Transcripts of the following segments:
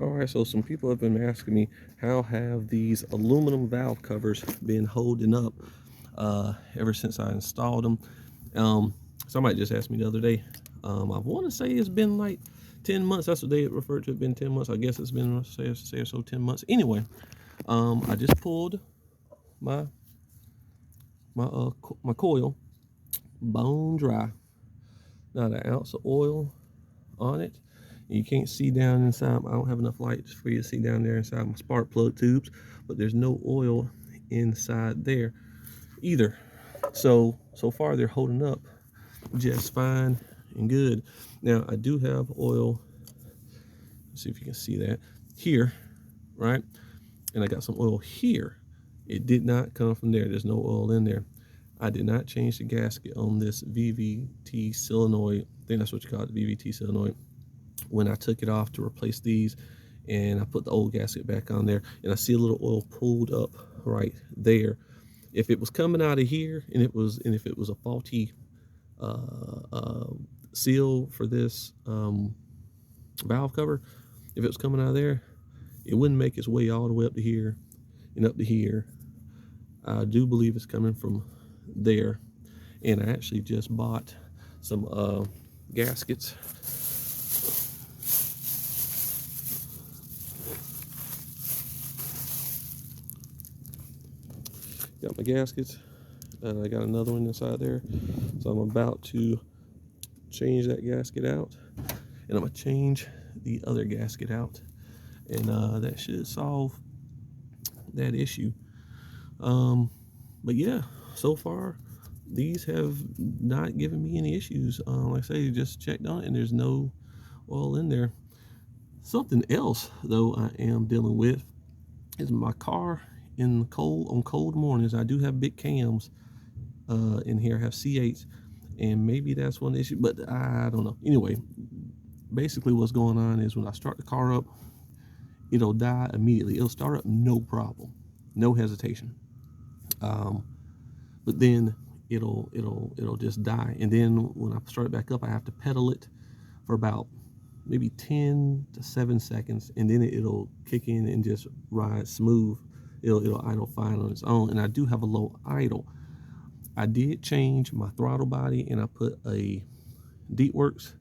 All right, so some people have been asking me, how have these aluminum valve covers been holding up ever since I installed them? Somebody just asked me the other day. I want to say it's been like 10 months. That's what they referred to it, been 10 months. I guess it's been, say or so, 10 months. Anyway, I just pulled my my coil, bone dry, not an ounce of oil on it. You can't see down inside. I don't have enough light for you to see down there inside my spark plug tubes, but there's no oil inside there either. So far they're holding up just fine and good. Now I do have oil. Let's see if you can see that here, right? And I got some oil here. It did not come from there. There's no oil in there. I did not change the gasket on this VVT solenoid. I think that's what you call it, the VVT solenoid. When I took it off to replace these, and I put the old gasket back on there, and I see a little oil pulled up right there. If it was coming out of here, and if it was a faulty seal for this valve cover, if it was coming out of there, it wouldn't make its way all the way up to here and up to here. I do believe it's coming from there, and I actually just bought some gaskets. Got my gaskets. I got another one inside there, so I'm about to change that gasket out, and I'm gonna change the other gasket out, and that should solve that issue. But yeah, so far these have not given me any issues. Like I say, just checked on it, and there's no oil in there. Something else though I am dealing with is my car on cold mornings. I do have big cams in here. I have C8s, and maybe that's one issue, but I don't know. Anyway, basically what's going on is when I start the car up, it'll die immediately. It'll start up no problem, no hesitation. But then it'll just die, and then when I start it back up, I have to pedal it for about maybe 10 to 7 seconds, and then it'll kick in and just ride smooth. It'll idle fine on its own, and I do have a low idle. I did change my throttle body, and I put a DeepWorks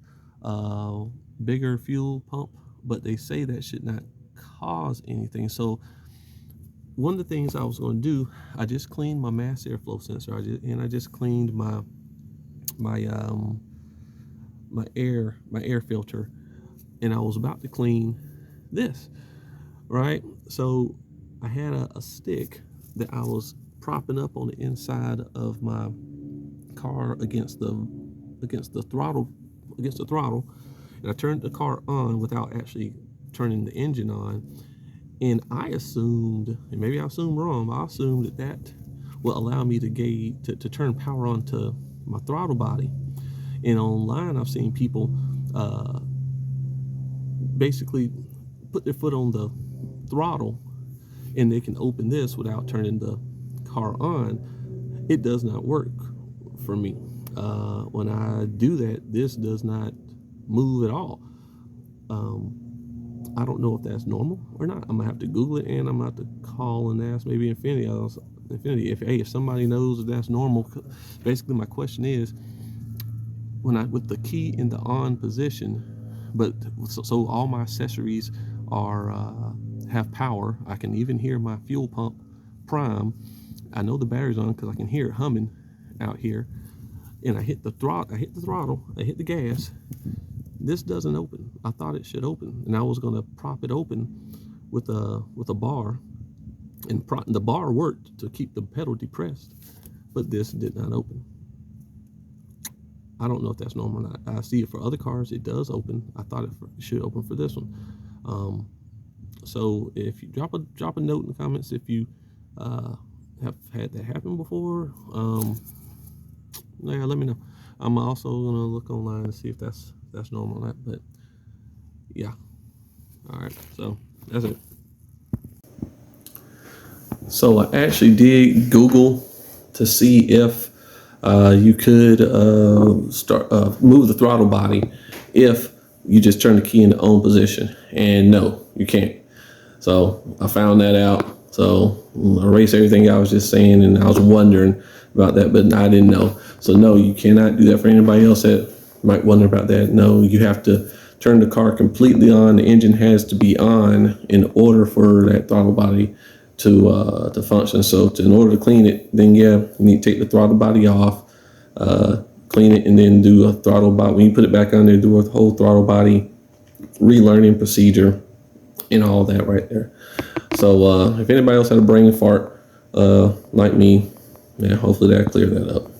bigger fuel pump, but they say that should not cause anything. So one of the things I was going to do, I just cleaned my mass airflow sensor, I just cleaned my air filter, and I was about to clean this, right? So I had a stick that I was propping up on the inside of my car against the throttle, and I turned the car on without actually turning the engine on. And I assumed, and maybe I assumed wrong, I assumed that will allow me to turn power on to my throttle body. And online, I've seen people basically put their foot on the throttle, and they can open this without turning the car on. It does not work for me. When I do that, this does not move at all. I don't know if that's normal or not. I'm gonna have to Google it, and I'm gonna have to call and ask maybe Infiniti if somebody knows if that's normal. Basically, my question is, with the key in the on position, but so all my accessories are have power. I can even hear my fuel pump prime. I know the battery's on because I can hear it humming out here. And I hit the throttle, I hit the gas. This doesn't open. I thought it should open, and I was going to prop it open with a bar, and the bar worked to keep the pedal depressed, but this did not open. I don't know if that's normal or not. I see it for other cars, it does open. I thought it should open for this one. So if you drop a note in the comments if you have had that happen before, yeah, let me know. I'm also gonna look online and see if that's normal or not. But yeah, all right. So that's it. So I actually did Google to see if you could move the throttle body if you just turn the key in the on position. And no, you can't. So I found that out. So I erased everything I was just saying, and I was wondering about that, but I didn't know. So no, you cannot do that. For anybody else that might wonder about that, no, you have to turn the car completely on. The engine has to be on in order for that throttle body to function. So in order to clean it, then yeah, you need to take the throttle body off, clean it, and then do a throttle body. When you put it back on there, do a whole throttle body relearning procedure and all that right there. So if anybody else had a brain fart like me, yeah, hopefully that cleared that up.